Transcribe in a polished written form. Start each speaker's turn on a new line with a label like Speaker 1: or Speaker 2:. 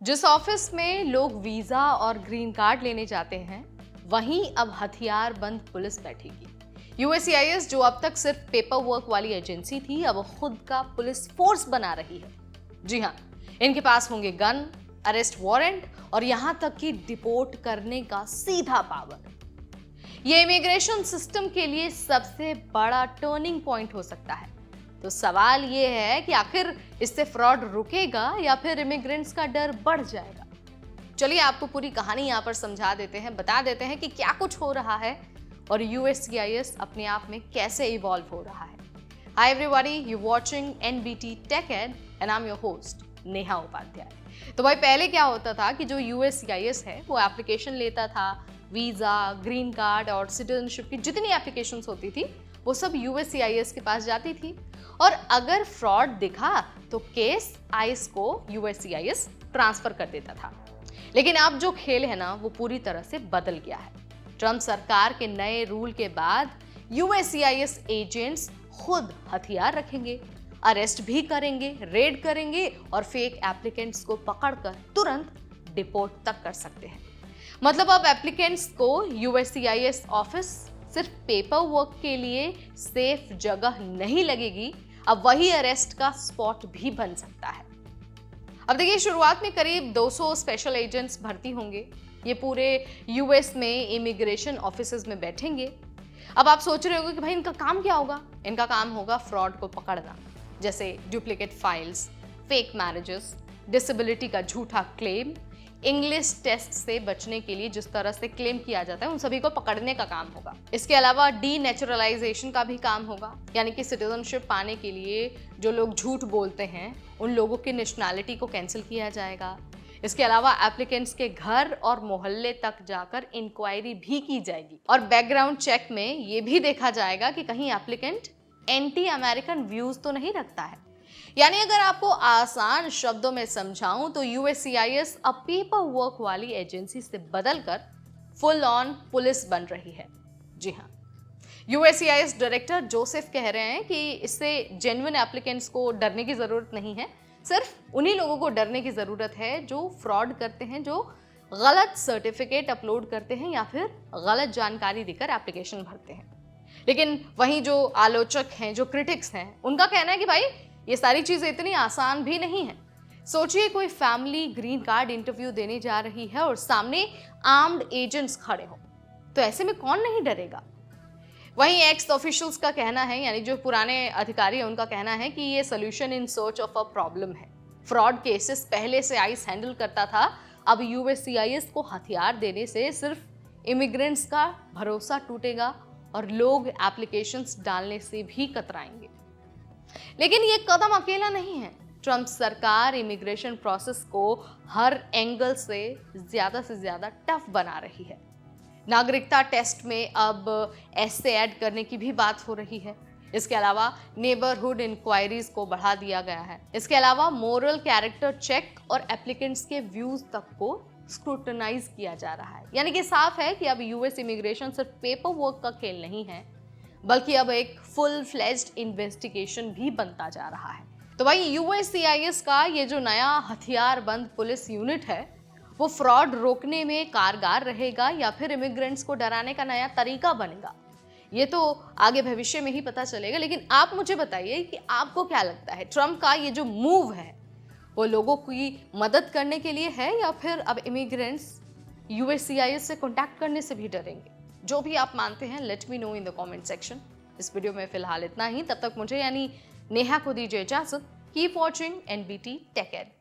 Speaker 1: जिस ऑफिस में लोग वीजा और ग्रीन कार्ड लेने जाते हैं, वहीं अब हथियार बंद पुलिस बैठेगी। यूएससीआईएस, जो अब तक सिर्फ पेपर वर्क वाली एजेंसी थी, अब खुद का पुलिस फोर्स बना रही है। जी हाँ, इनके पास होंगे गन, अरेस्ट वारंट और यहां तक कि डिपोर्ट करने का सीधा पावर। यह इमिग्रेशन सिस्टम के लिए सबसे बड़ा टर्निंग पॉइंट हो सकता है। तो सवाल ये है कि आखिर इससे फ्रॉड रुकेगा या फिर इमिग्रेंट्स का डर बढ़ जाएगा। चलिए आपको पूरी कहानी यहाँ पर समझा देते हैं, बता देते हैं कि क्या कुछ हो रहा है और यूएससीआईएस अपने आप में कैसे इवॉल्व हो रहा है। Hi everybody, you watching NBT tech ed and I am your host Neha Upadhyay. तो भाई पहले क्या होता था कि जो यूएससीआईएस है वो एप्लीकेशन लेता था, वीजा, ग्रीन कार्ड और सिटीजनशिप की जितनी एप्लीकेशंस होती थी वो सब यूएससीआईएस के पास जाती थी और अगर फ्रॉड दिखा तो केस आईस को यूएससीआईएस ट्रांसफर कर देता था। लेकिन अब जो खेल है ना वो पूरी तरह से बदल गया है। ट्रम्प सरकार के नए रूल के बाद यूएससीआईएस एजेंट्स खुद हथियार रखेंगे, अरेस्ट भी करेंगे, रेड करेंगे और फेक एप्लीकेंट्स को पकड़कर तुरंत डिपोर्ट तक कर सकते हैं। मतलब अब एप्लीकेंट्स को यूएससीआईएस ऑफिस सिर्फ पेपर वर्क के लिए सेफ जगह नहीं लगेगी, अब वही अरेस्ट का स्पॉट भी बन सकता है। अब देखिए, शुरुआत में करीब 200 स्पेशल एजेंट्स भर्ती होंगे। ये पूरे यूएस में इमिग्रेशन ऑफिसेज में बैठेंगे। अब आप सोच रहे होंगे कि भाई इनका काम क्या होगा? इनका काम होगा फ्रॉड को पकड़ना, जैसे duplicate files, fake marriages, disability का झूठा क्लेम, इंग्लिश टेस्ट से बचने के लिए जिस तरह से क्लेम किया जाता है उन सभी को पकड़ने का काम होगा। इसके अलावा डीनेचुरलाइजेशन का भी काम होगा, यानी कि सिटीजनशिप पाने के लिए जो लोग झूठ बोलते हैं उन लोगों की नेशनैलिटी को कैंसिल किया जाएगा। इसके अलावा एप्लीकेंट्स के घर और मोहल्ले तक जाकर इंक्वायरी भी की जाएगी और बैकग्राउंड चेक में ये भी देखा जाएगा कि कहीं एप्लीकेंट एंटी अमेरिकन व्यूज तो नहीं रखता है। यानी अगर आपको आसान शब्दों में समझाऊं तो यूएससीआईएस अब पेपर वर्क वाली एजेंसी से बदलकर फुल ऑन पुलिस बन रही है। जी हाँ, यूएससीआईएस डायरेक्टर जोसेफ कह रहे हैं कि इससे जेन्युइन एप्लीकेंट्स को डरने की जरूरत नहीं है, सिर्फ उन्हीं लोगों को डरने की जरूरत है जो फ्रॉड करते हैं, जो गलत सर्टिफिकेट अपलोड करते हैं या फिर गलत जानकारी देकर एप्लीकेशन भरते हैं। लेकिन वहीं जो आलोचक हैं, जो क्रिटिक्स हैं, उनका कहना है कि भाई ये सारी चीजें इतनी आसान भी नहीं है। सोचिए कोई फैमिली ग्रीन कार्ड इंटरव्यू देने जा रही है और सामने आर्म्ड एजेंट्स खड़े हो, तो ऐसे में कौन नहीं डरेगा। वहीं एक्स ऑफिशियल्स का कहना है, यानी जो पुराने अधिकारी हैं, उनका कहना है कि ये solution in search of a problem है। फ्रॉड केसेस पहले से आईस हैंडल करता था, अब यूएससीआईएस को हथियार देने से सिर्फ इमिग्रेंट्स का भरोसा टूटेगा और लोग एप्लीकेशंस डालने से भी कतराएंगे। लेकिन ये कदम अकेला नहीं है। ट्रम्प सरकार इमिग्रेशन प्रोसेस को हर एंगल से ज्यादा टफ बना रही है। नागरिकता टेस्ट में अब ऐसे ऐड करने की भी बात हो रही है। इसके अलावा नेबरहुड इंक्वायरीज को बढ़ा दिया गया है। इसके अलावा मोरल कैरेक्टर चेक और एप्लीकेंट्स के व्यूज तक को स्क्रूटनाइज किया जा रहा है। यानी कि साफ है कि अब यूएस इमिग्रेशन सिर्फ पेपर वर्क का खेल नहीं है, बल्कि अब एक फुल फ्लेज्ड इन्वेस्टिगेशन भी बनता जा रहा है। तो भाई यूएससीआईएस का ये जो नया हथियार बंद पुलिस यूनिट है वो फ्रॉड रोकने में कारगर रहेगा या फिर इमिग्रेंट्स को डराने का नया तरीका बनेगा, ये तो आगे भविष्य में ही पता चलेगा। लेकिन आप मुझे बताइए कि आपको क्या लगता है, ट्रम्प का ये जो मूव है वो लोगों की मदद करने के लिए है या फिर अब इमिग्रेंट्स यूएससीआईएस से कॉन्टैक्ट करने से भी डरेंगे? जो भी आप मानते हैं, let me know in the comment section. इस वीडियो में फिलहाल इतना ही। तब तक मुझे यानी नेहा को दीजिए इजाजत। Keep watching NBT tech add.